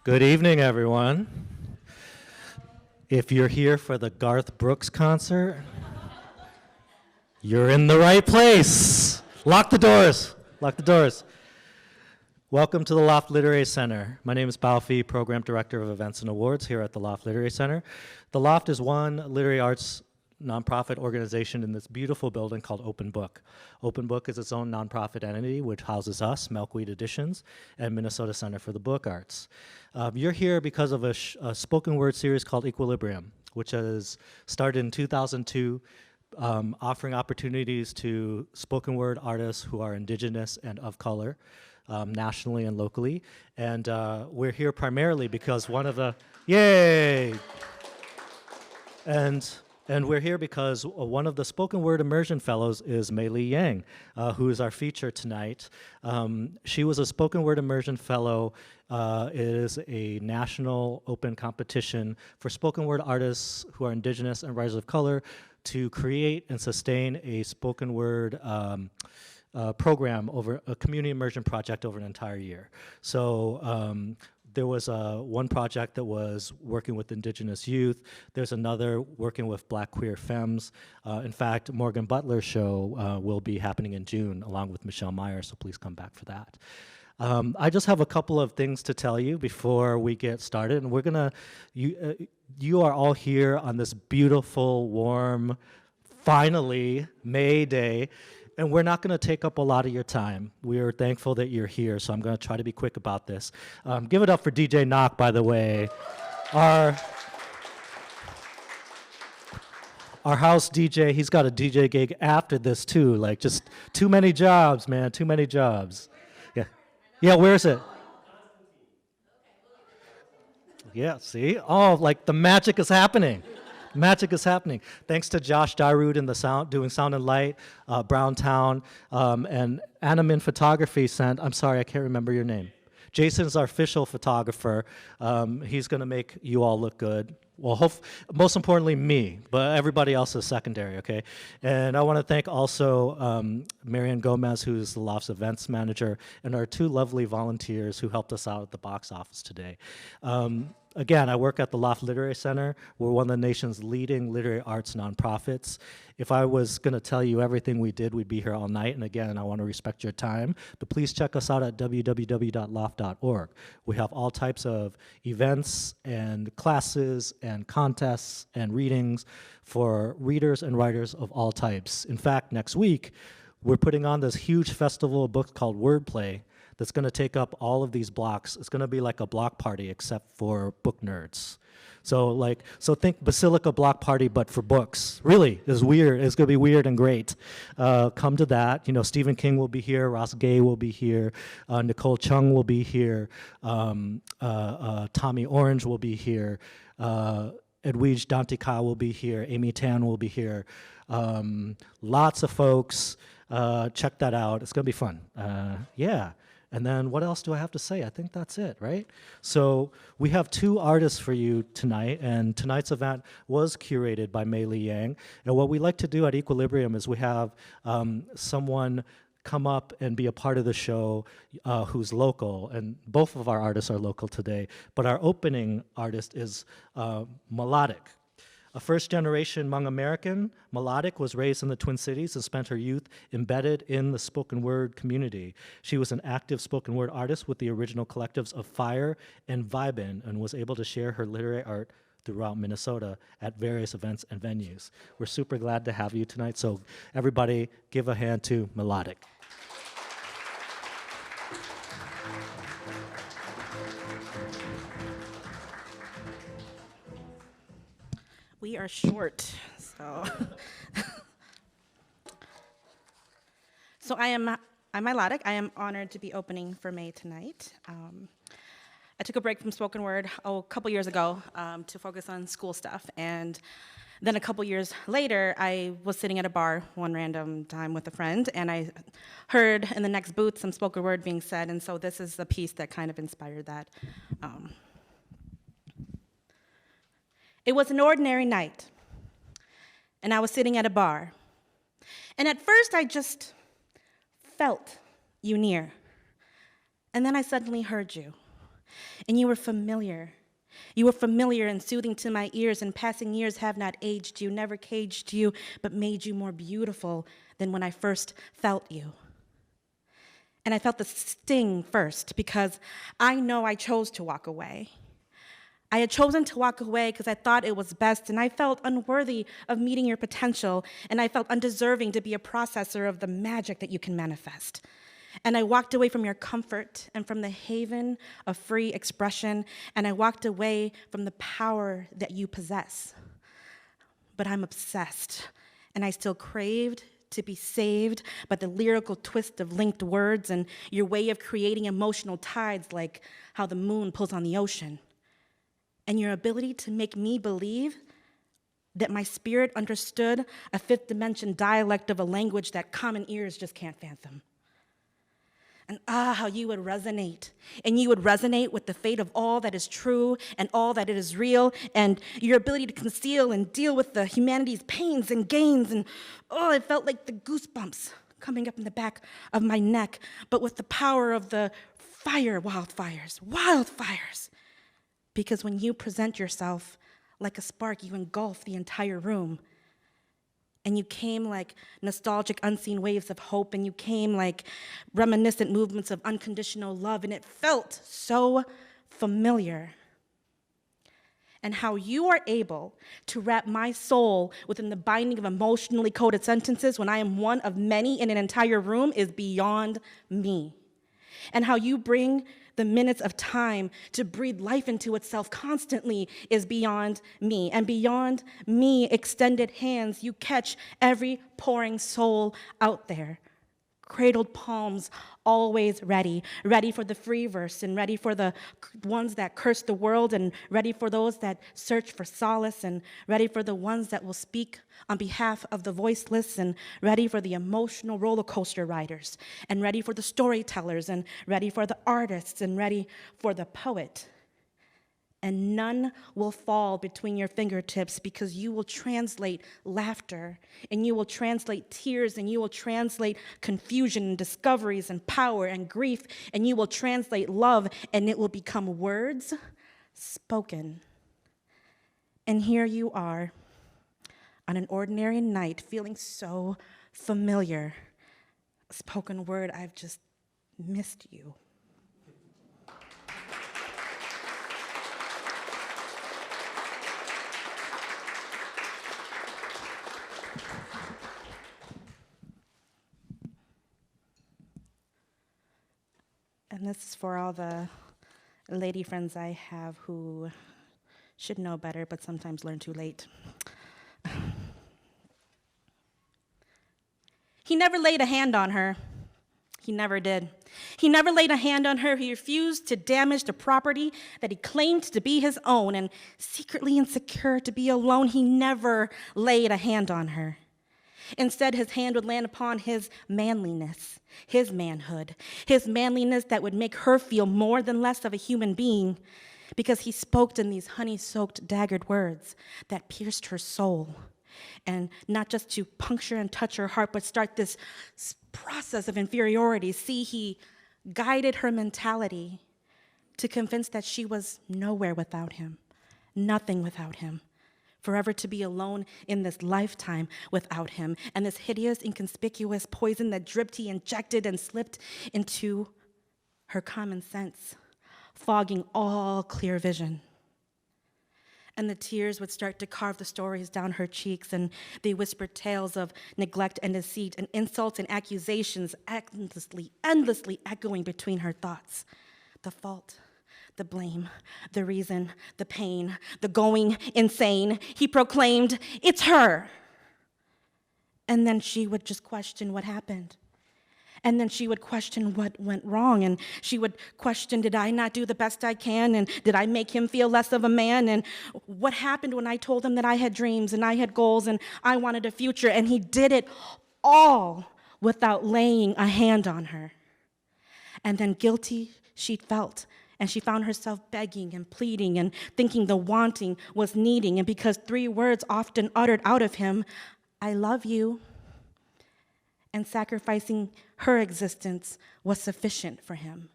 Good evening, everyone. If you're here for the Garth Brooks concert, you're in the right place. Lock the doors. Lock the doors. Welcome to the Loft Literary Center. My name is Bao Phi, Program Director of Events and Awards here at the Loft Literary Center. The Loft is one literary arts nonprofit organization in this beautiful building called Open Book. Open Book is its own nonprofit entity which houses us, Milkweed Editions, and Minnesota Center for the Book Arts. You're here because of a spoken word series called Equilibrium, which has started in 2002, offering opportunities to spoken word artists who are indigenous and of color, nationally and locally. And we're here primarily because one of the, yay! And we're here because one of the spoken word immersion fellows is Mei Yang, who is our feature tonight. She was a spoken word immersion fellow. It is a national open competition for spoken word artists who are indigenous and writers of color to create and sustain a spoken word program over a community immersion project over an entire year. So there was one project that was working with indigenous youth. There's another working with Black queer femmes. In fact, Morgan Butler's show will be happening in June along with Michelle Meyer, so please come back for that. I just have a couple of things to tell you before we get started, and we're gonna, you are all here on this beautiful, warm, finally, May Day. And we're not going to take up a lot of your time. We are thankful that you're here, so I'm going to try to be quick about this. Give it up for DJ Knock, by the way. Our house DJ, he's got a DJ gig after this, too. Like, just too many jobs, man, too many jobs. Yeah, yeah. Where is it? Yeah, see? Oh, like the magic is happening. Magic is happening. Thanks to Josh Darude in the sound, doing sound and light, Browntown, and Animin Photography sent, I'm sorry, I can't remember your name. Jason's our official photographer. He's gonna make you all look good. Well, most importantly, me, but everybody else is secondary, okay? And I wanna thank also Marian Gomez, who's the Loft's events manager, and our two lovely volunteers who helped us out at the box office today. Again, I work at the Loft Literary Center. We're one of the nation's leading literary arts nonprofits. If I was gonna tell you everything we did, we'd be here all night. And again, I wanna respect your time, but please check us out at www.loft.org. We have all types of events and classes and contests and readings for readers and writers of all types. In fact, next week, we're putting on this huge festival of books called Wordplay that's gonna take up all of these blocks. It's gonna be like a block party except for book nerds. So think Basilica Block Party, but for books. Really, it's weird. It's gonna be weird and great. Come to that. You know, Stephen King will be here. Ross Gay will be here. Nicole Chung will be here. Tommy Orange will be here. Edwige Dantika will be here. Amy Tan will be here. Lots of folks. Check that out. It's gonna be fun. Yeah. And then what else do I have to say? I think that's it, right? So we have two artists for you tonight, and tonight's event was curated by Mei Yang. And what we like to do at Equilibrium is we have someone come up and be a part of the show who's local, and both of our artists are local today, but our opening artist is Mailodic. A first-generation Hmong American, Mailodic was raised in the Twin Cities and spent her youth embedded in the spoken word community. She was an active spoken word artist with the original collectives of Fire and Vibin, and was able to share her literary art throughout Minnesota at various events and venues. We're super glad to have you tonight, so everybody give a hand to Mailodic. We are short, so. So I'm Mailodic. I am honored to be opening for May tonight. I took a break from spoken word a couple years ago to focus on school stuff, and then a couple years later, I was sitting at a bar one random time with a friend, and I heard in the next booth some spoken word being said, and so this is the piece that kind of inspired that. It was an ordinary night, and I was sitting at a bar. And at first, I just felt you near. And then I suddenly heard you. And you were familiar. You were familiar and soothing to my ears, and passing years have not aged you, never caged you, but made you more beautiful than when I first felt you. And I felt the sting first because I know I chose to walk away. I had chosen to walk away because I thought it was best, and I felt unworthy of meeting your potential, and I felt undeserving to be a processor of the magic that you can manifest. And I walked away from your comfort and from the haven of free expression, and I walked away from the power that you possess. But I'm obsessed, and I still craved to be saved by the lyrical twist of linked words and your way of creating emotional tides like how the moon pulls on the ocean. And your ability to make me believe that my spirit understood a fifth dimension dialect of a language that common ears just can't fathom. And how you would resonate. And you would resonate with the fate of all that is true and all that it is real, and your ability to conceal and deal with the humanity's pains and gains. And it felt like the goosebumps coming up in the back of my neck, but with the power of the wildfires. Because when you present yourself like a spark, you engulf the entire room. And you came like nostalgic unseen waves of hope, and you came like reminiscent movements of unconditional love, and it felt so familiar. And how you are able to wrap my soul within the binding of emotionally coded sentences when I am one of many in an entire room is beyond me. And how you bring the minutes of time to breathe life into itself constantly is beyond me. And beyond me, extended hands, you catch every pouring soul out there. Cradled palms, always ready for the free verse, and ready for the ones that curse the world, and ready for those that search for solace, and ready for the ones that will speak on behalf of the voiceless, and ready for the emotional roller coaster riders, and ready for the storytellers, and ready for the artists, and ready for the poet. And none will fall between your fingertips, because you will translate laughter, and you will translate tears, and you will translate confusion and discoveries and power and grief, and you will translate love, and it will become words spoken. And here you are on an ordinary night, feeling so familiar. Spoken word, I've just missed you. And this is for all the lady friends I have who should know better, but sometimes learn too late. He never laid a hand on her. He never did. He never laid a hand on her. He refused to damage the property that he claimed to be his own, and secretly insecure to be alone, he never laid a hand on her. Instead, his hand would land upon his manliness, his manhood, his manliness that would make her feel more than less of a human being, because he spoke in these honey-soaked, daggered words that pierced her soul. And not just to puncture and touch her heart, but start this process of inferiority. See, he guided her mentality to convince that she was nowhere without him, nothing without him. Forever to be alone in this lifetime without him. And this hideous, inconspicuous poison that dripped, he injected and slipped into her common sense, fogging all clear vision. And the tears would start to carve the stories down her cheeks, and they whispered tales of neglect and deceit and insults and accusations endlessly echoing between her thoughts. The fault, the blame, the reason, the pain, the going insane. He proclaimed, "It's her." And then she would just question what happened. And then she would question what went wrong. And she would question, did I not do the best I can? And did I make him feel less of a man? And what happened when I told him that I had dreams and I had goals and I wanted a future? And he did it all without laying a hand on her. And then guilty she felt. And she found herself begging and pleading and thinking the wanting was needing. And because 3 words often uttered out of him, "I love you," and sacrificing her existence was sufficient for him.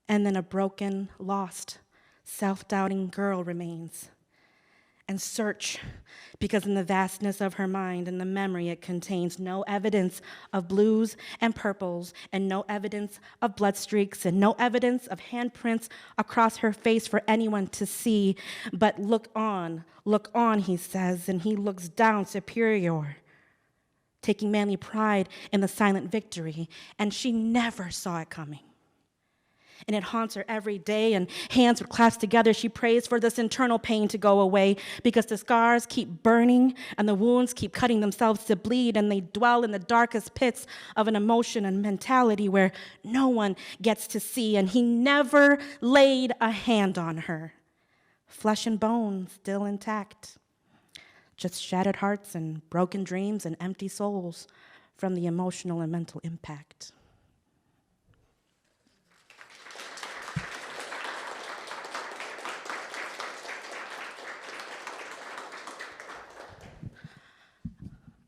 And then a broken, lost, self-doubting girl remains. And search, because in the vastness of her mind and the memory it contains no evidence of blues and purples, and no evidence of blood streaks, and no evidence of handprints across her face for anyone to see. But look on, he says, and he looks down superior, taking manly pride in the silent victory, and she never saw it coming. And it haunts her every day, and hands would clasp together. She prays for this internal pain to go away, because the scars keep burning and the wounds keep cutting themselves to bleed, and they dwell in the darkest pits of an emotion and mentality where no one gets to see. And he never laid a hand on her. Flesh and bone still intact. Just shattered hearts and broken dreams and empty souls from the emotional and mental impact.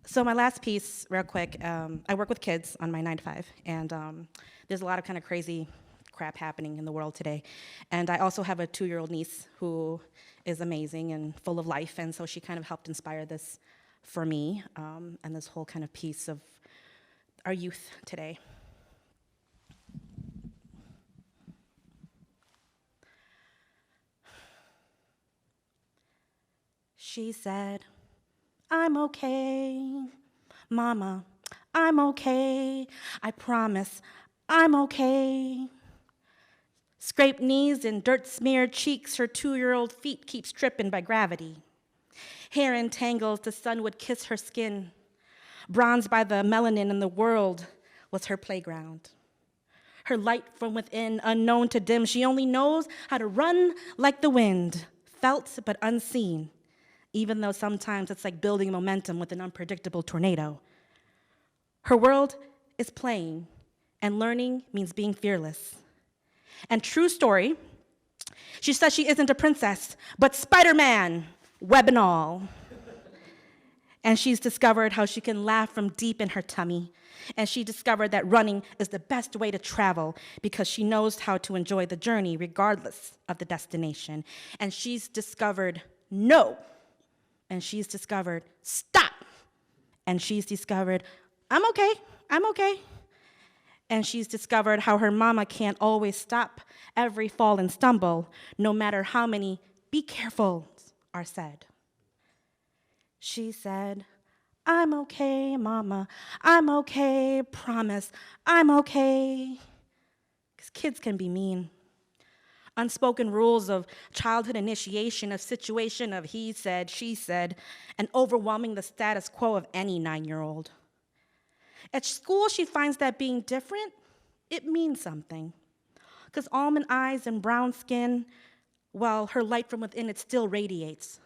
So my last piece, real quick, I work with kids on my 9-to-5, and there's a lot of kind of crazy crap happening in the world today. And I also have a 2-year-old niece who is amazing and full of life, and so she kind of helped inspire this for me, and this whole kind of piece of our youth today. She said, "I'm okay, Mama, I'm okay, I promise, I'm okay." Scraped knees and dirt-smeared cheeks, her 2-year-old feet keeps tripping by gravity. Hair in tangles, the sun would kiss her skin. Bronzed by the melanin in the world was her playground. Her light from within, unknown to dim, she only knows how to run like the wind, felt but unseen, even though sometimes it's like building momentum with an unpredictable tornado. Her world is playing, and learning means being fearless. And true story, she says she isn't a princess, but Spider-Man, web and all. And she's discovered how she can laugh from deep in her tummy. And she discovered that running is the best way to travel because she knows how to enjoy the journey regardless of the destination. And she's discovered no. And she's discovered stop. And she's discovered I'm okay. And she's discovered how her mama can't always stop every fall and stumble, no matter how many be carefuls are said. She said, "I'm okay, Mama, I'm okay, promise, I'm okay." Because kids can be mean. Unspoken rules of childhood initiation, of situation of he said, she said, and overwhelming the status quo of any 9-year-old. At school, she finds that being different, it means something. Because almond eyes and brown skin, well, her light from within, it still radiates.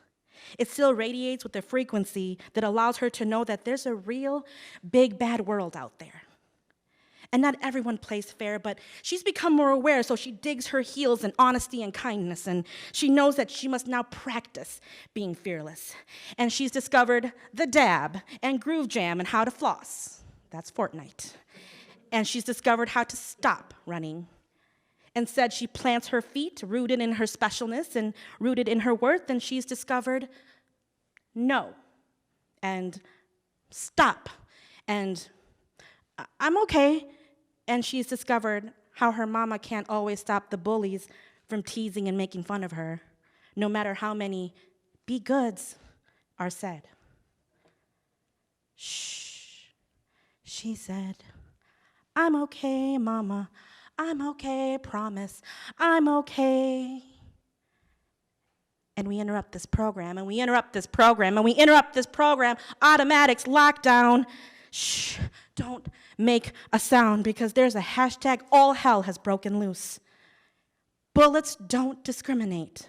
It still radiates with a frequency that allows her to know that there's a real big bad world out there. And not everyone plays fair, but she's become more aware, so she digs her heels in honesty and kindness, and she knows that she must now practice being fearless. And she's discovered the dab and groove jam and how to floss. That's Fortnite. And she's discovered how to stop running. Instead, she plants her feet, rooted in her specialness and rooted in her worth, and she's discovered no, and stop, and I'm okay. And she's discovered how her mama can't always stop the bullies from teasing and making fun of her, no matter how many be goods are said. Shh, she said, "I'm okay, Mama, I'm okay, promise, I'm okay." And we interrupt this program, and we interrupt this program, and we interrupt this program, automatics, lockdown. Shh, don't make a sound because there's a hashtag all hell has broken loose. Bullets don't discriminate.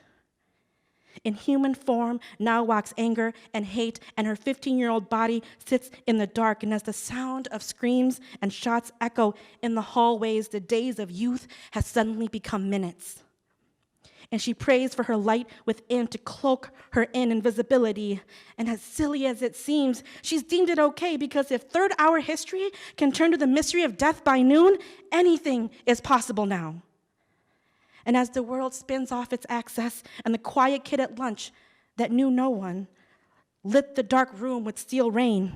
In human form now walks anger and hate, and her 15-year-old body sits in the dark, and as the sound of screams and shots echo in the hallways, the days of youth has suddenly become minutes. And she prays for her light within to cloak her in invisibility. And as silly as it seems, she's deemed it okay because if third-hour history can turn to the mystery of death by noon, anything is possible now. And as the world spins off its axis and the quiet kid at lunch that knew no one lit the dark room with steel rain,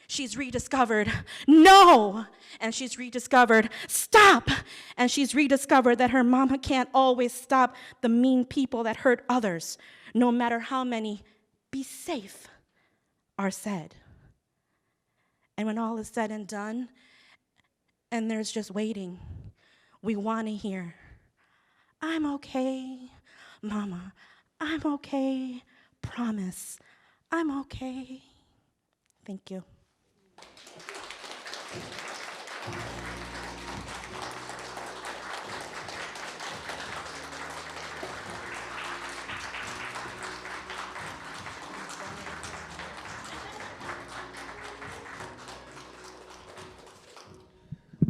she's rediscovered, no! And she's rediscovered, stop! And she's rediscovered that her mama can't always stop the mean people that hurt others, no matter how many be safe are said. And when all is said and done, and there's just waiting, we want to hear, I'm okay, mama, I'm okay, promise, I'm okay. Thank you.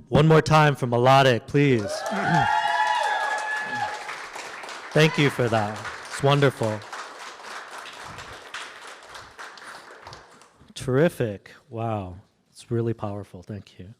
One more time for Mailodic, please. Thank you for that. It's wonderful. Terrific. Wow. It's really powerful. Thank you.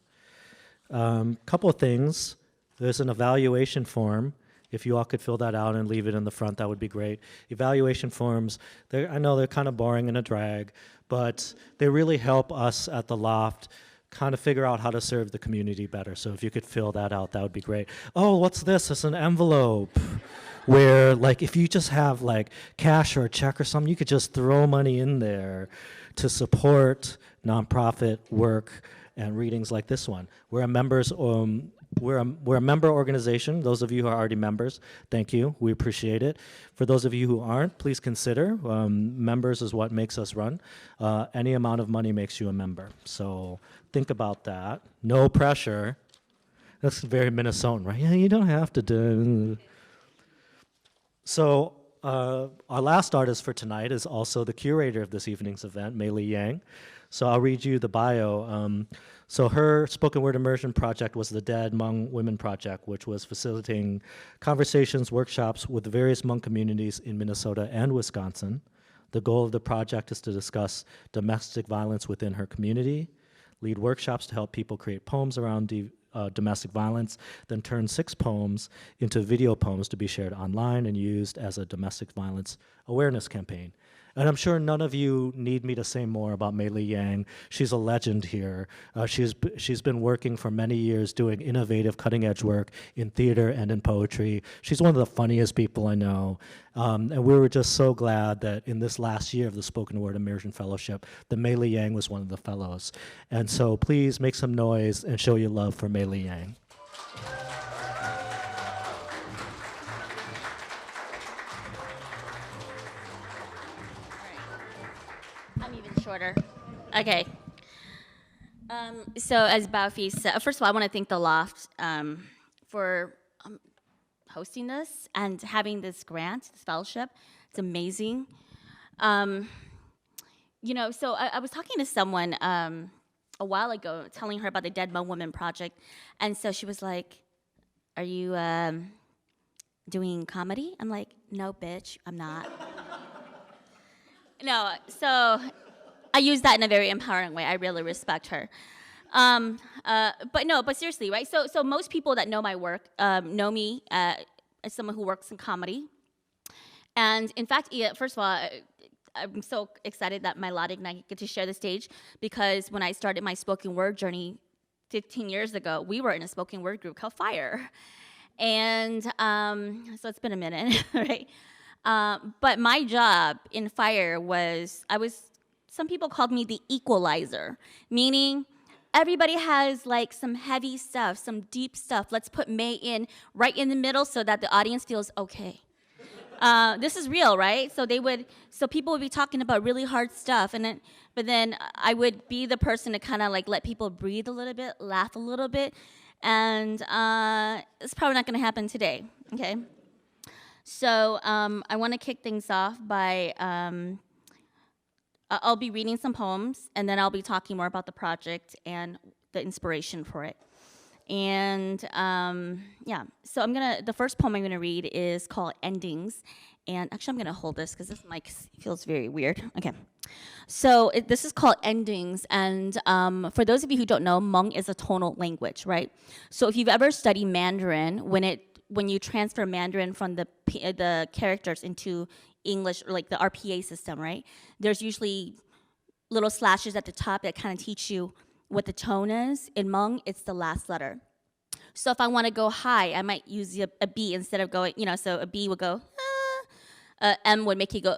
Couple of things. There's an evaluation form. If you all could fill that out and leave it in the front, that would be great. Evaluation forms, I know they're kind of boring and a drag, but they really help us at the Loft kind of figure out how to serve the community better. So if you could fill that out, that would be great. Oh, what's this? It's an envelope where, like, if you just have, like, cash or a check or something, you could just throw money in there to support nonprofit work and readings like this one. We're a member organization. Those of you who are already members, thank you. We appreciate it. For those of you who aren't, please consider. Members is what makes us run. Any amount of money makes you a member. So think about that. No pressure. That's very Minnesotan, right? Yeah, you don't have to do. So our last artist for tonight is also the curator of this evening's event, Mei Li Yang. So I'll read you the bio. So her spoken word immersion project was the Dead Hmong Women Project, which was facilitating conversations, workshops with various Hmong communities in Minnesota and Wisconsin. The goal of the project is to discuss domestic violence within her community, lead workshops to help people create poems around domestic violence, then turn 6 poems into video poems to be shared online and used as a domestic violence awareness campaign. And I'm sure none of you need me to say more about Mei Li Yang. She's a legend here. She's been working for many years doing innovative, cutting-edge work in theater and in poetry. She's one of the funniest people I know. And we were just so glad that in this last year of the Spoken Word Immersion Fellowship, that Mei Li Yang was one of the fellows. And so please make some noise and show your love for Mei Li Yang. I'm even shorter. Okay. So as Baofi said, first of all, I want to thank the Loft for hosting this and having this grant, this fellowship. It's amazing. So I was talking to someone a while ago, telling her about the Dead Hmong Women Project, and so she was like, "Are you doing comedy?" I'm like, "No, bitch, I'm not." No, so I use that in a very empowering way. I really respect her. But seriously, right? So most people that know my work know me as someone who works in comedy. And in fact, first of all, I'm so excited that Mailodic and I get to share the stage, because when I started my spoken word journey 15 years ago, we were in a spoken word group called Fire. And so it's been a minute, right? But my job in Fire was, some people called me the equalizer, meaning everybody has like some heavy stuff, some deep stuff. Let's put May in right in the middle so that the audience feels okay. This is real, right? So people would be talking about really hard stuff, but then I would be the person to kind of like let people breathe a little bit, laugh a little bit, and it's probably not going to happen today, okay? So I want to kick things off by, I'll be reading some poems, and then I'll be talking more about the project and the inspiration for it. And so the first poem I'm gonna read is called Endings. And actually I'm gonna hold this because this mic feels very weird. Okay, so this is called Endings. And for those of you who don't know, Hmong is a tonal language, right? So if you've ever studied Mandarin, when it when you transfer Mandarin from the characters into English, or like the RPA system, right? There's usually little slashes at the top that kind of teach you what the tone is. In Hmong, it's the last letter. So if I want to go high, I might use a B instead of going, so a B would go, M would make you go,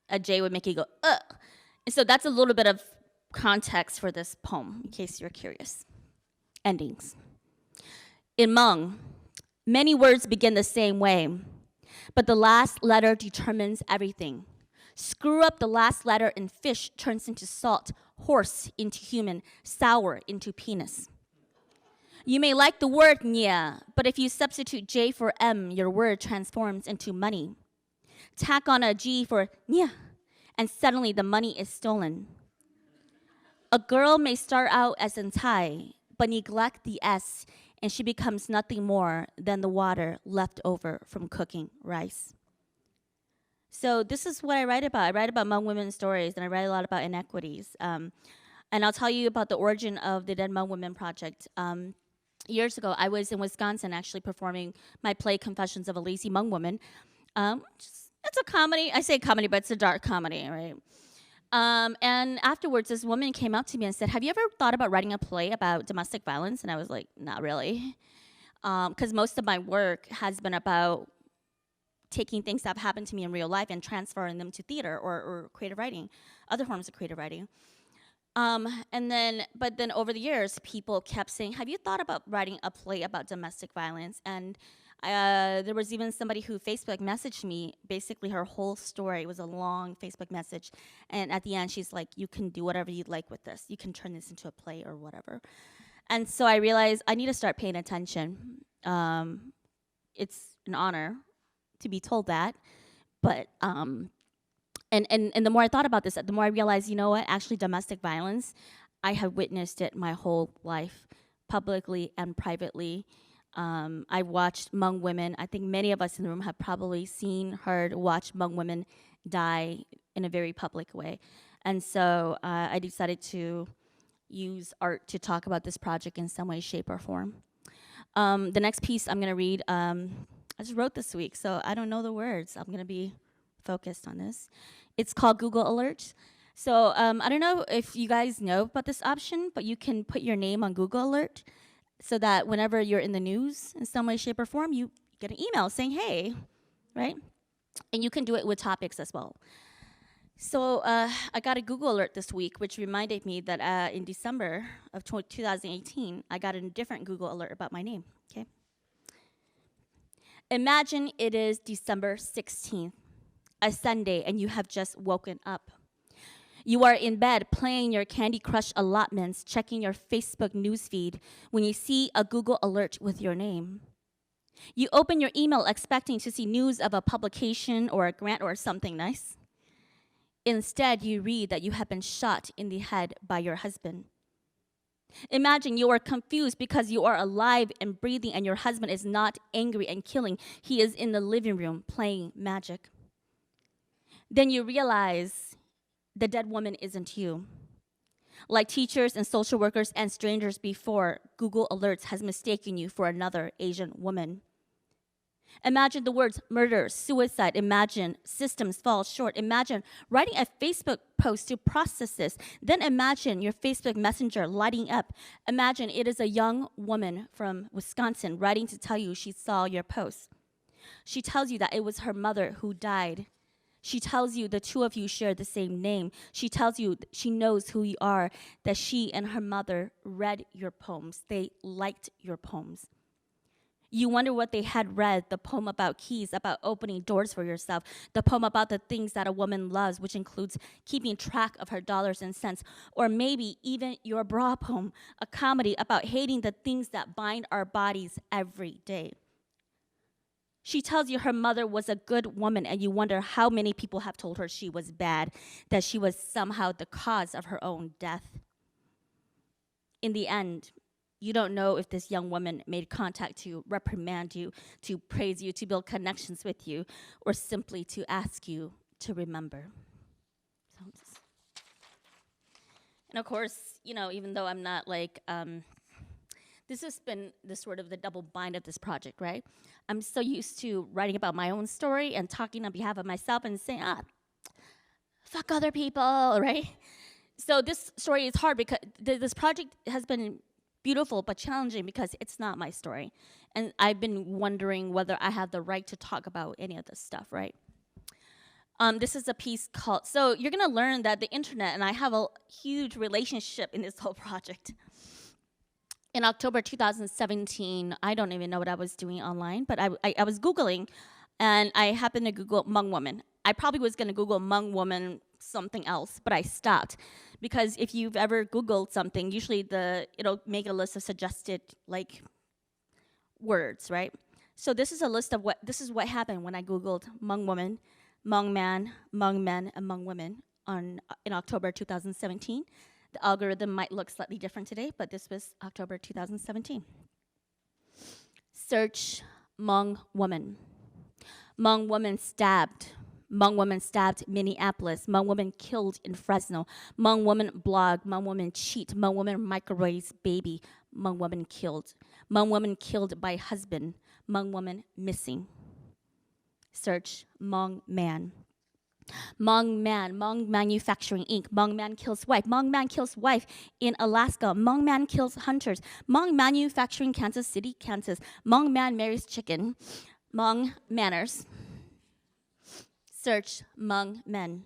a J would make you go, And so that's a little bit of context for this poem, in case you're curious. Endings. In Hmong, many words begin the same way, but the last letter determines everything. Screw up the last letter and fish turns into salt, horse into human, sour into penis. You may like the word nya, but if you substitute J for M, your word transforms into money. Tack on a G for nya, and suddenly the money is stolen. A girl may start out as in Thai, but neglect the S, and she becomes nothing more than the water left over from cooking rice. So this is what I write about. I write about Hmong women's stories, and I write a lot about inequities. And I'll tell you about the origin of the Dead Hmong Women Project. Years ago, I was in Wisconsin actually performing my play Confessions of a Lazy Hmong Woman. It's a comedy. I say comedy, but it's a dark comedy, right? And afterwards, this woman came up to me and said, have you ever thought about writing a play about domestic violence? And I was like, not really. Because most of my work has been about taking things that have happened to me in real life and transferring them to theater or creative writing, other forms of creative writing. But then over the years, people kept saying, have you thought about writing a play about domestic violence? And there was even somebody who Facebook messaged me. Basically, her whole story was a long Facebook message. And at the end, she's like, you can do whatever you'd like with this. You can turn this into a play or whatever. And so I realized I need to start paying attention. It's an honor to be told that. But And the more I thought about this, the more I realized, you know what? Actually, domestic violence, I have witnessed it my whole life, publicly and privately. I watched Hmong women. I think many of us in the room have probably seen, heard, watched Hmong women die in a very public way. And so I decided to use art to talk about this project in some way, shape, or form. The next piece I'm going to read, I just wrote this week, so I don't know the words. I'm going to be focused on this. It's called Google Alerts. So I don't know if you guys know about this option, but you can put your name on Google Alert so that whenever you're in the news in some way, shape, or form, you get an email saying, hey, right? And you can do it with topics as well. So I got a Google Alert this week, which reminded me that in December of 2018, I got a different Google Alert about my name, okay? Imagine it is December 16th. A Sunday, and you have just woken up. You are in bed playing your Candy Crush allotments, checking your Facebook newsfeed when you see a Google alert with your name. You open your email expecting to see news of a publication or a grant or something nice. Instead, you read that you have been shot in the head by your husband. Imagine you are confused because you are alive and breathing and your husband is not angry and killing. He is in the living room playing magic. Then you realize the dead woman isn't you. Like teachers and social workers and strangers before, Google Alerts has mistaken you for another Asian woman. Imagine the words murder, suicide. Imagine systems fall short. Imagine writing a Facebook post to process this. Then imagine your Facebook Messenger lighting up. Imagine it is a young woman from Wisconsin writing to tell you she saw your post. She tells you that it was her mother who died. She tells you the two of you share the same name. She tells you she knows who you are, that she and her mother read your poems. They liked your poems. You wonder what they had read, the poem about keys, about opening doors for yourself, the poem about the things that a woman loves, which includes keeping track of her dollars and cents, or maybe even your bra poem, a comedy about hating the things that bind our bodies every day. She tells you her mother was a good woman, and you wonder how many people have told her she was bad, that she was somehow the cause of her own death. In the end, you don't know if this young woman made contact to reprimand you, to praise you, to build connections with you, or simply to ask you to remember. And of course, even though I'm not like This has been the sort of the double bind of this project, right? I'm so used to writing about my own story and talking on behalf of myself and saying, fuck other people, right? So this story is hard because this project has been beautiful but challenging because it's not my story. And I've been wondering whether I have the right to talk about any of this stuff, right? This is a piece called, so you're gonna learn that the internet and I have a huge relationship in this whole project. In October 2017, I don't even know what I was doing online, but I was Googling, and I happened to Google Hmong woman. I probably was gonna Google Hmong woman something else, but I stopped. Because if you've ever Googled something, usually it'll make a list of suggested words, right? So this is a list of this is what happened when I Googled Hmong woman, Hmong man, Hmong men, and Hmong women in October 2017. The algorithm might look slightly different today, but this was October 2017. Search Hmong woman. Hmong woman stabbed. Hmong woman stabbed Minneapolis. Hmong woman killed in Fresno. Hmong woman blog. Hmong woman cheat. Hmong woman microwaves baby. Hmong woman killed. Hmong woman killed by husband. Hmong woman missing. Search Hmong man. Hmong man, Hmong Manufacturing Inc. Hmong man kills wife. Hmong man kills wife in Alaska. Hmong man kills hunters. Hmong Manufacturing, Kansas City, Kansas. Hmong man marries chicken. Hmong manners. Search Hmong men.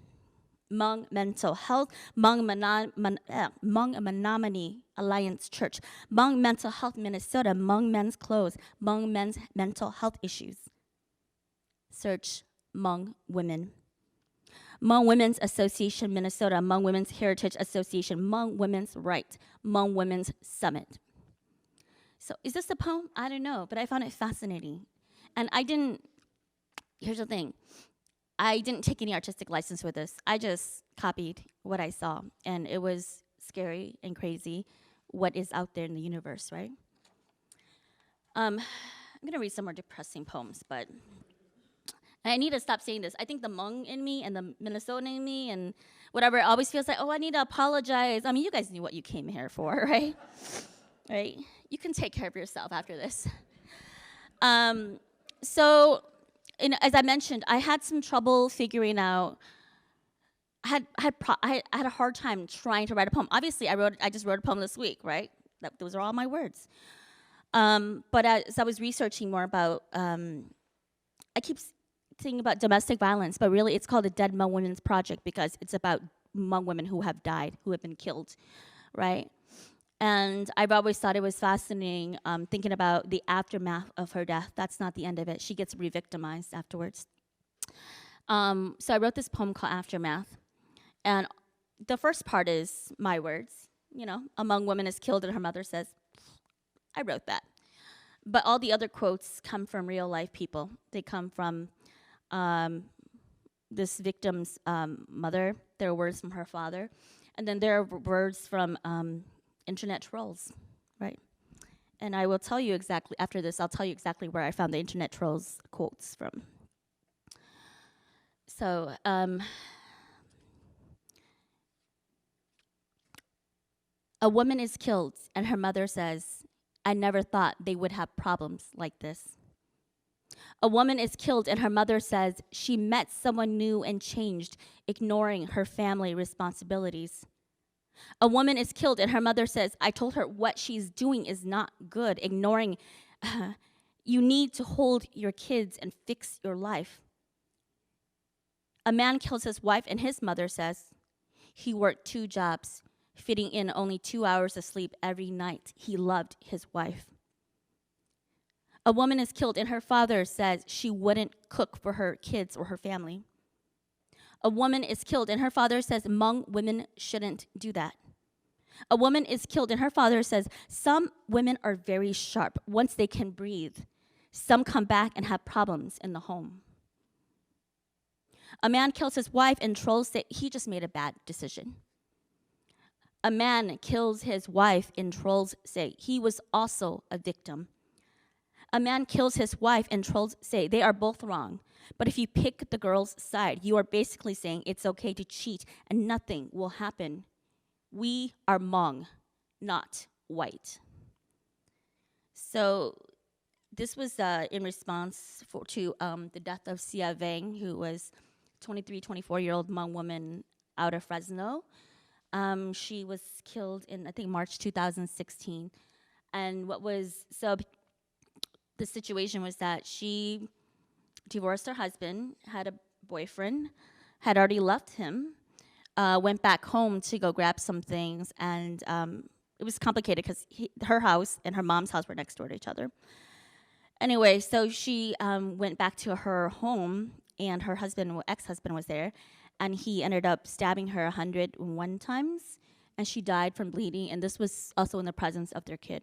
Hmong mental health. Hmong Menominee Alliance Church. Hmong mental health Minnesota. Hmong men's clothes. Hmong men's mental health issues. Search Hmong women. Hmong Women's Association Minnesota, Hmong Women's Heritage Association, Hmong Women's Right, Hmong Women's Summit. So is this a poem? I don't know, but I found it fascinating. And here's the thing, I didn't take any artistic license with this. I just copied what I saw, and it was scary and crazy what is out there in the universe, right? I'm gonna read some more depressing poems, but I need to stop saying this. I think the Hmong in me and the Minnesotan in me and whatever always feels like, oh, I need to apologize. I mean, you guys knew what you came here for, right? Right? You can take care of yourself after this. So, as I mentioned, I had some trouble figuring out. I had a hard time trying to write a poem. Obviously, I just wrote a poem this week, right? Those are all my words. But as I was researching more about, I keep thinking about domestic violence, but really it's called the Dead Hmong Women's Project because it's about Hmong women who have died, who have been killed, right? And I've always thought it was fascinating thinking about the aftermath of her death. That's not the end of it. She gets re-victimized afterwards. So I wrote this poem called Aftermath. And the first part is my words. You know, a Hmong woman is killed and her mother says, I wrote that. But all the other quotes come from real life people. They come from this victim's mother. There are words from her father. And then there are words from internet trolls, right? And I will tell you exactly, after this, I'll tell you exactly where I found the internet trolls quotes from. So, a woman is killed and her mother says, I never thought they would have problems like this. A woman is killed and her mother says she met someone new and changed, ignoring her family responsibilities. A woman is killed and her mother says, I told her what she's doing is not good, ignoring, you need to hold your kids and fix your life. A man kills his wife and his mother says he worked 2 jobs, fitting in only 2 hours of sleep every night. He loved his wife. A woman is killed and her father says she wouldn't cook for her kids or her family. A woman is killed and her father says Hmong women shouldn't do that. A woman is killed and her father says some women are very sharp once they can breathe. Some come back and have problems in the home. A man kills his wife and trolls say he just made a bad decision. A man kills his wife and trolls say he was also a victim. A man kills his wife and trolls say they are both wrong. But if you pick the girl's side, you are basically saying it's okay to cheat and nothing will happen. We are Hmong, not white. So this was in response to the death of Sia Vang, who was 23, 24-year-old Hmong woman out of Fresno. She was killed in, I think, March 2016. And the situation was that she divorced her husband, had a boyfriend, had already left him, went back home to go grab some things, and it was complicated because her house and her mom's house were next door to each other. Anyway, so she went back to her home, and her ex-husband was there, and he ended up stabbing her 101 times, and she died from bleeding, and this was also in the presence of their kid.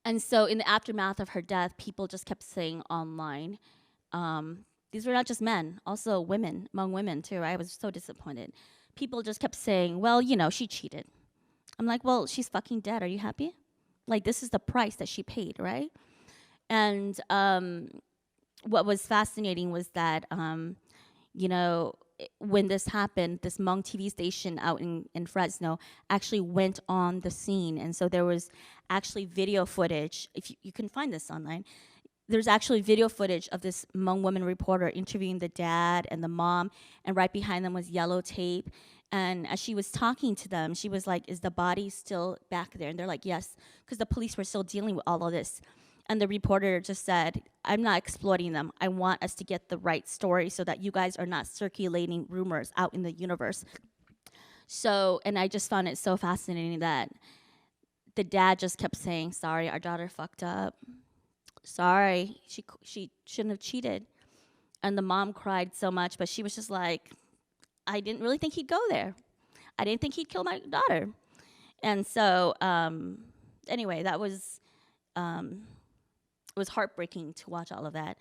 And so in the aftermath of her death, people just kept saying online, these were not just men, also women, Hmong women too. I was so disappointed. People just kept saying, well, she cheated. I'm like, well, she's fucking dead. Are you happy? Like, this is the price that she paid, right? And what was fascinating was that, when this happened, this Hmong TV station out in Fresno actually went on the scene. And so there was actually video footage. If you can find this online. There's actually video footage of this Hmong woman reporter interviewing the dad and the mom, and right behind them was yellow tape. And as she was talking to them, she was like, is the body still back there? And they're like, yes, because the police were still dealing with all of this. And the reporter just said, I'm not exploiting them. I want us to get the right story so that you guys are not circulating rumors out in the universe. So, and I just found it so fascinating that the dad just kept saying, sorry, our daughter fucked up. Sorry, she shouldn't have cheated. And the mom cried so much, but she was just like, I didn't really think he'd go there. I didn't think he'd kill my daughter. And so, anyway, that was, it was heartbreaking to watch all of that.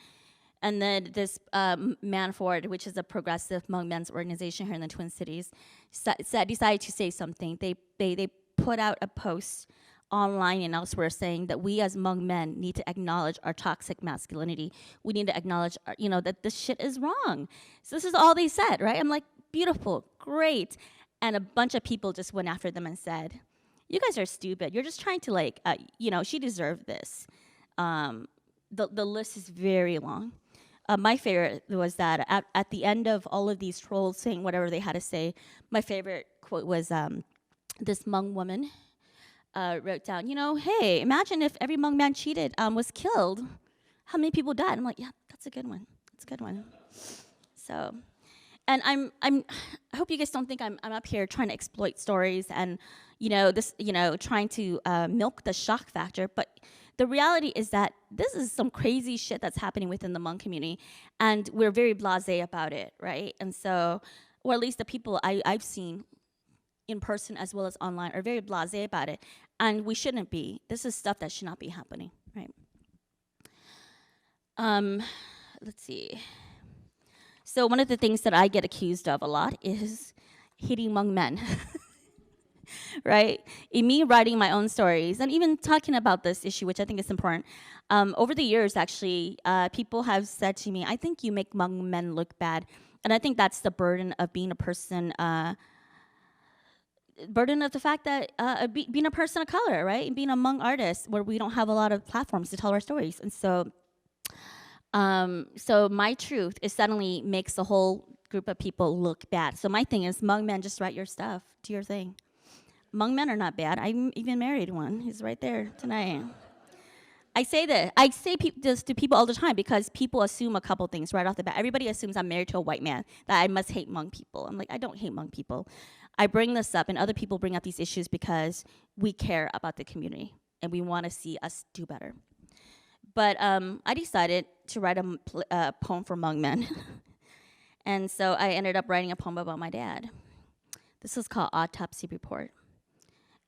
And then this Manford, which is a progressive Hmong men's organization here in the Twin Cities, decided to say something. They put out a post online and elsewhere saying that we as Hmong men need to acknowledge our toxic masculinity. We need to acknowledge, that this shit is wrong. So this is all they said, right? I'm like, beautiful, great. And a bunch of people just went after them and said, you guys are stupid. You're just trying to she deserved this. The list is very long. My favorite was that at the end of all of these trolls saying whatever they had to say, my favorite quote was this Hmong woman wrote down, hey, imagine if every Hmong man cheated, was killed. How many people died? I'm like, yeah, that's a good one. That's a good one. So, and I hope you guys don't think I'm up here trying to exploit stories and, trying to milk the shock factor. But the reality is that this is some crazy shit that's happening within the Hmong community, and we're very blasé about it, right? And so, or at least the people I've seen in person as well as online are very blasé about it, and we shouldn't be. This is stuff that should not be happening, right? Let's see. So one of the things that I get accused of a lot is hating Hmong men, right? In me writing my own stories and even talking about this issue, which I think is important, over the years, actually, people have said to me, I think you make Hmong men look bad. And I think that's the burden of being a person, burden of the fact that being a person of color, right? And being a Hmong artist where we don't have a lot of platforms to tell our stories. And so, so my truth is suddenly makes a whole group of people look bad. So my thing is, Hmong men, just write your stuff, do your thing. Hmong men are not bad. I even married one. He's right there tonight. I say this to people all the time because people assume a couple things right off the bat. Everybody assumes I'm married to a white man, that I must hate Hmong people. I'm like, I don't hate Hmong people. I bring this up, and other people bring up these issues because we care about the community, and we want to see us do better. But I decided to write a poem for Hmong men. And so I ended up writing a poem about my dad. This is called Autopsy Report.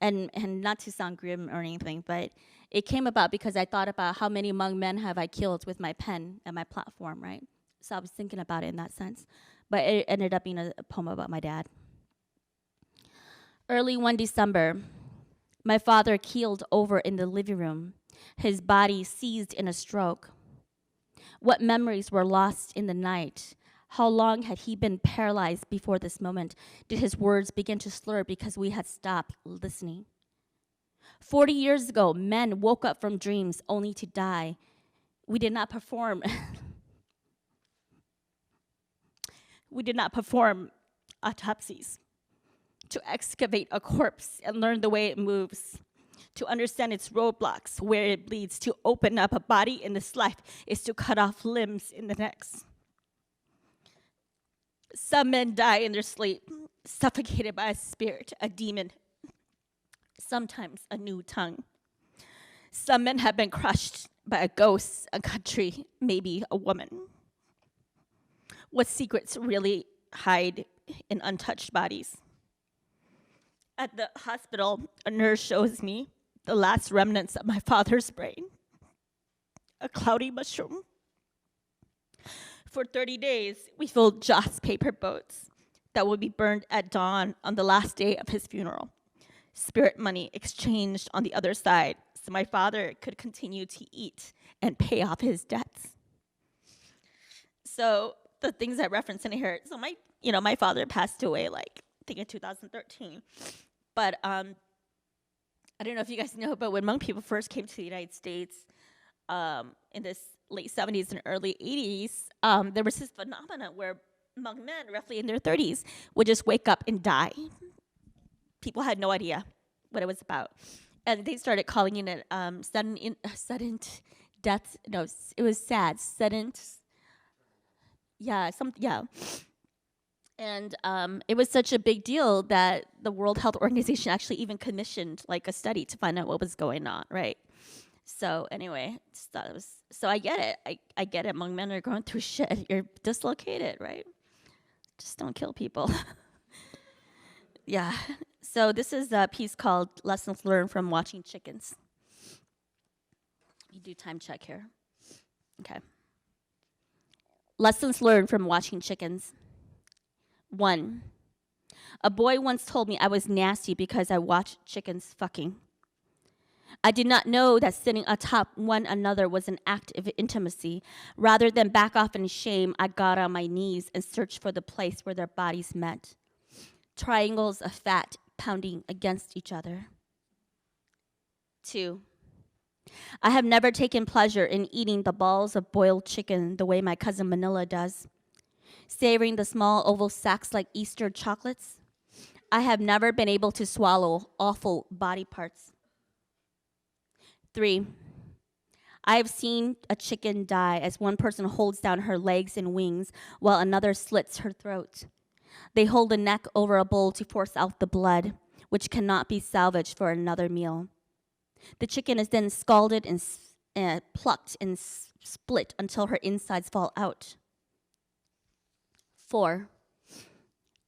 And not to sound grim or anything, but it came about because I thought about how many Hmong men have I killed with my pen and my platform, right? So I was thinking about it in that sense. But it ended up being a poem about my dad. Early one December, my father keeled over in the living room, his body seized in a stroke. What memories were lost in the night? How long had he been paralyzed before this moment? Did his words begin to slur because we had stopped listening? 40 years ago, men woke up from dreams only to die. We did not perform. We did not perform autopsies to excavate a corpse and learn the way it moves, to understand its roadblocks, where it bleeds, to open up a body in this life is to cut off limbs in the next. Some men die in their sleep, suffocated by a spirit, a demon, sometimes a new tongue. Some men have been crushed by a ghost, a country, maybe a woman. What secrets really hide in untouched bodies? At the hospital, a nurse shows me the last remnants of my father's brain, a cloudy mushroom. For 30 days, we filled Joss paper boats that would be burned at dawn on the last day of his funeral. Spirit money exchanged on the other side so my father could continue to eat and pay off his debts. So the things I reference in here, so my father passed away I think in 2013. But I don't know if you guys know, but when Hmong people first came to the United States in this late 70s and early 80s, there was this phenomenon where Hmong men, roughly in their 30s, would just wake up and die. People had no idea what it was about. And they started calling it sudden death. No, it was sad. Sudden. Yeah. And it was such a big deal that the World Health Organization actually even commissioned a study to find out what was going on, right? So anyway, just thought it was, so I get it. I get it. Hmong men are going through shit. You're dislocated, right? Just don't kill people. Yeah. So this is a piece called Lessons Learned from Watching Chickens. You do time check here. Okay. Lessons learned from watching chickens. 1. A boy once told me I was nasty because I watched chickens fucking. I did not know that sitting atop one another was an act of intimacy. Rather than back off in shame, I got on my knees and searched for the place where their bodies met. Triangles of fat pounding against each other. 2. I have never taken pleasure in eating the balls of boiled chicken the way my cousin Manila does. Savoring the small oval sacks like Easter chocolates. I have never been able to swallow awful body parts. 3. I have seen a chicken die as one person holds down her legs and wings while another slits her throat. They hold the neck over a bowl to force out the blood, which cannot be salvaged for another meal. The chicken is then scalded and plucked and split until her insides fall out. 4.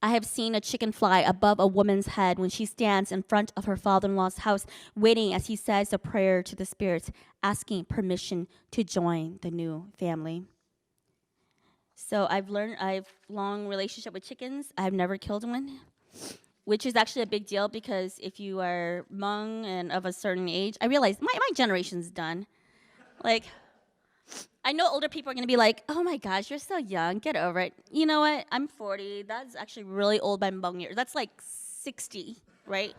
I have seen a chicken fly above a woman's head when she stands in front of her father-in-law's house, waiting as he says a prayer to the spirits, asking permission to join the new family. So I've long relationship with chickens. I've never killed one, which is actually a big deal because if you are Hmong and of a certain age, I realize my generation's done. I know older people are going to be like, oh my gosh, you're so young, get over it. You know what? I'm 40. That's actually really old by Hmong years. That's 60, right?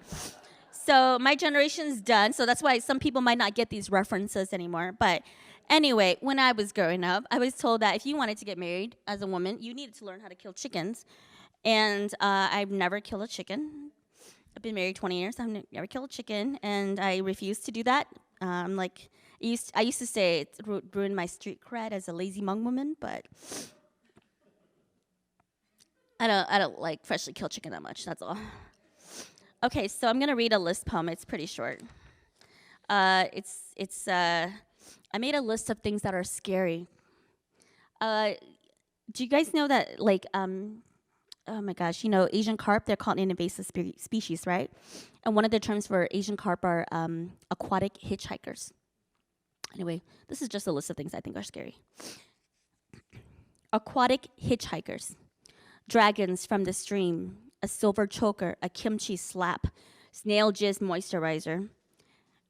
So my generation's done. So that's why some people might not get these references anymore. But anyway, when I was growing up, I was told that if you wanted to get married as a woman, you needed to learn how to kill chickens. And I've never killed a chicken. I've been married 20 years. I've never killed a chicken. And I refused to do that. I used to say it ruined my street cred as a lazy Hmong woman, but I don't like freshly killed chicken that much. That's all. Okay, so I'm gonna read a list poem. It's pretty short. I made a list of things that are scary. Do you guys know that oh my gosh, Asian carp, they're called an invasive species, right? And one of the terms for Asian carp are aquatic hitchhikers. Anyway, this is just a list of things I think are scary. Aquatic hitchhikers. Dragons from the stream. A silver choker, a kimchi slap. Snail jizz moisturizer.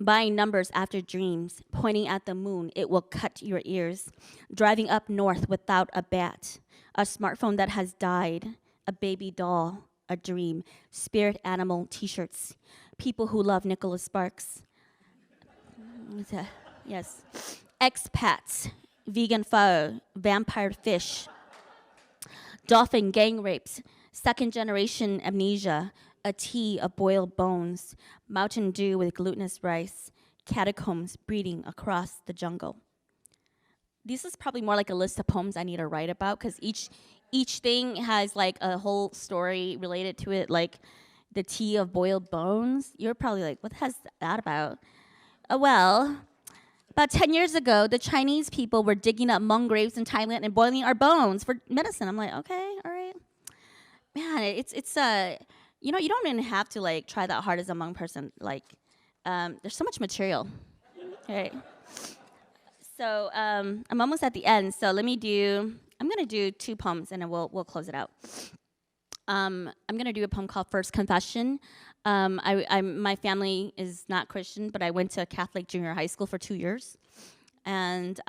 Buying numbers after dreams. Pointing at the moon, it will cut your ears. Driving up north without a bat. A smartphone that has died. A baby doll. A dream. Spirit animal t-shirts. People who love Nicholas Sparks. Yes. Expats, vegan pho, vampire fish, dolphin gang rapes, second generation amnesia, a tea of boiled bones, Mountain Dew with glutinous rice, catacombs breeding across the jungle. This is probably more like a list of poems I need to write about because each thing has like a whole story related to it, like the tea of boiled bones. You're probably like, what has that about? Well, about 10 years ago, the Chinese people were digging up Hmong graves in Thailand and boiling our bones for medicine. I'm like, okay, all right. Man, it's you know, you don't even have to like try that hard as a Hmong person. Like, there's so much material, right? So I'm almost at the end. So I'm gonna do 2 poems and then we'll close it out. I'm gonna do a poem called First Confession. My family is not Christian, but I went to a Catholic junior high school for 2 years. And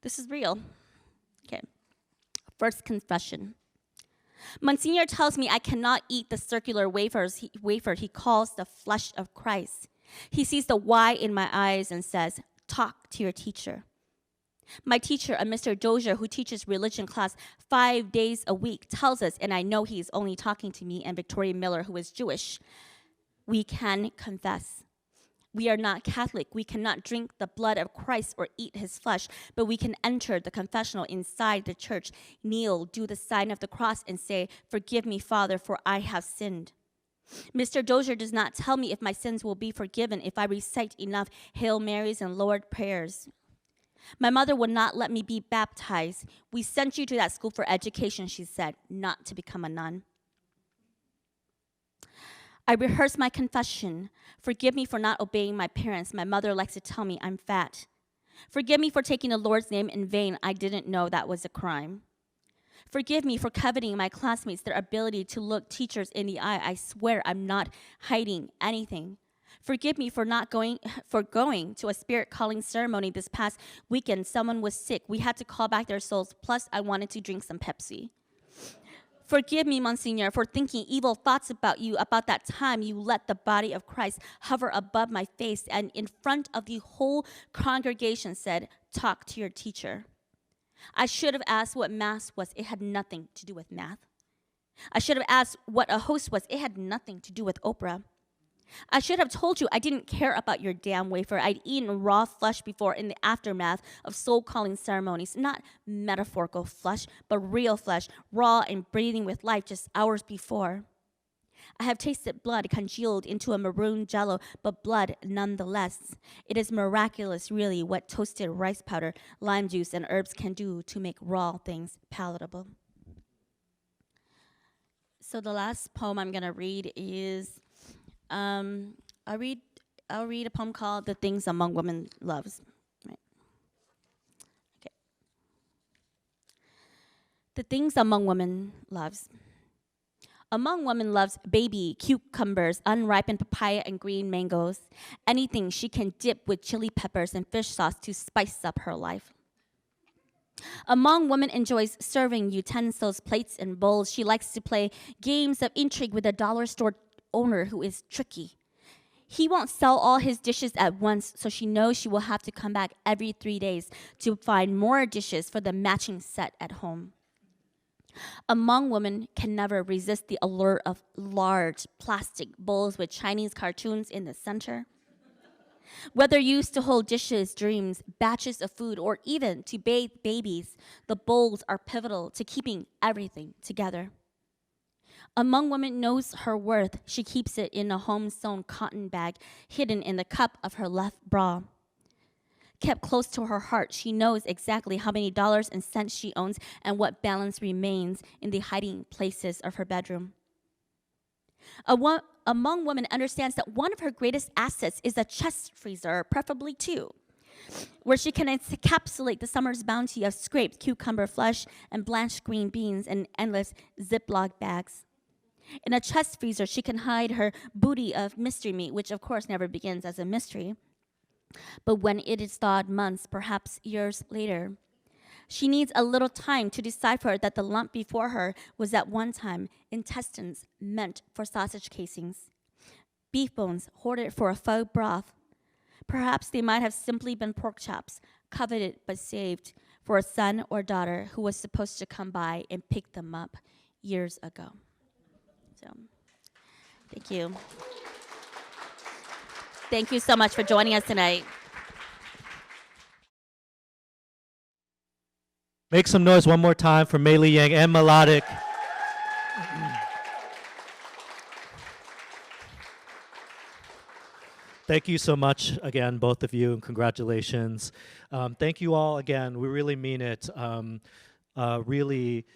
this is real. Okay. First confession. Monsignor tells me I cannot eat the circular wafer he calls the flesh of Christ. He sees the Y in my eyes and says, talk to your teacher. My teacher, a Mr. Dozier, who teaches religion class 5 days a week, tells us, and I know he's only talking to me and Victoria Miller, who is Jewish, we can confess. We are not Catholic. We cannot drink the blood of Christ or eat his flesh, but we can enter the confessional inside the church, kneel, do the sign of the cross, and say, forgive me, Father, for I have sinned. Mr. Dozier does not tell me if my sins will be forgiven if I recite enough Hail Marys and Lord prayers. My mother would not let me be baptized. We sent you to that school for education, she said, not to become a nun. I rehearsed my confession. Forgive me for not obeying my parents. My mother likes to tell me I'm fat. Forgive me for taking the Lord's name in vain. I didn't know that was a crime. Forgive me for coveting my classmates, their ability to look teachers in the eye. I swear I'm not hiding anything. Forgive me for going to a spirit calling ceremony this past weekend. Someone was sick. We had to call back their souls. Plus, I wanted to drink some Pepsi. Forgive me, Monsignor, for thinking evil thoughts about you about that time you let the body of Christ hover above my face and in front of the whole congregation said, talk to your teacher. I should have asked what Mass was. It had nothing to do with math. I should have asked what a host was. It had nothing to do with Oprah. I should have told you I didn't care about your damn wafer. I'd eaten raw flesh before in the aftermath of soul-calling ceremonies. Not metaphorical flesh, but real flesh, raw and breathing with life just hours before. I have tasted blood congealed into a maroon jello, but blood nonetheless. It is miraculous, really, what toasted rice powder, lime juice, and herbs can do to make raw things palatable. So the last poem I'm going to read is... I'll read a poem called "The Things Among Women Loves." Right. Okay. The things among women loves. Among women loves baby, cucumbers, unripened papaya, and green mangoes. Anything she can dip with chili peppers and fish sauce to spice up her life. Among women enjoys serving utensils, plates, and bowls. She likes to play games of intrigue with a dollar store owner who is tricky. He won't sell all his dishes at once, so she knows she will have to come back every 3 days to find more dishes for the matching set at home. Among women can never resist the allure of large plastic bowls with Chinese cartoons in the center. Whether used to hold dishes, dreams, batches of food, or even to bathe babies, the bowls are pivotal to keeping everything together. Among women knows her worth. She keeps it in a home-sewn cotton bag hidden in the cup of her left bra. Kept close to her heart, she knows exactly how many dollars and cents she owns and what balance remains in the hiding places of her bedroom. Among women understands that one of her greatest assets is a chest freezer, preferably 2, where she can encapsulate the summer's bounty of scraped cucumber flesh and blanched green beans in endless Ziploc bags. In a chest freezer, she can hide her booty of mystery meat, which of course never begins as a mystery. But when it is thawed months, perhaps years later, she needs a little time to decipher that the lump before her was at one time intestines meant for sausage casings, beef bones hoarded for a faux broth, Perhaps they might have simply been pork chops, coveted but saved for a son or daughter who was supposed to come by and pick them up years ago. So, thank you. Thank you so much for joining us tonight. Make some noise one more time for Mei Li Yang and Mailodic. Thank you so much again, both of you, and congratulations. Thank you all again. We really mean it. Really,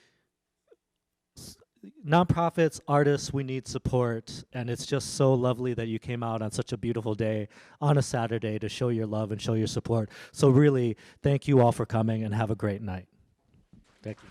nonprofits, artists, we need support, and it's just so lovely that you came out on such a beautiful day on a Saturday to show your love and show your support. So really, thank you all for coming, and have a great night. Thank you.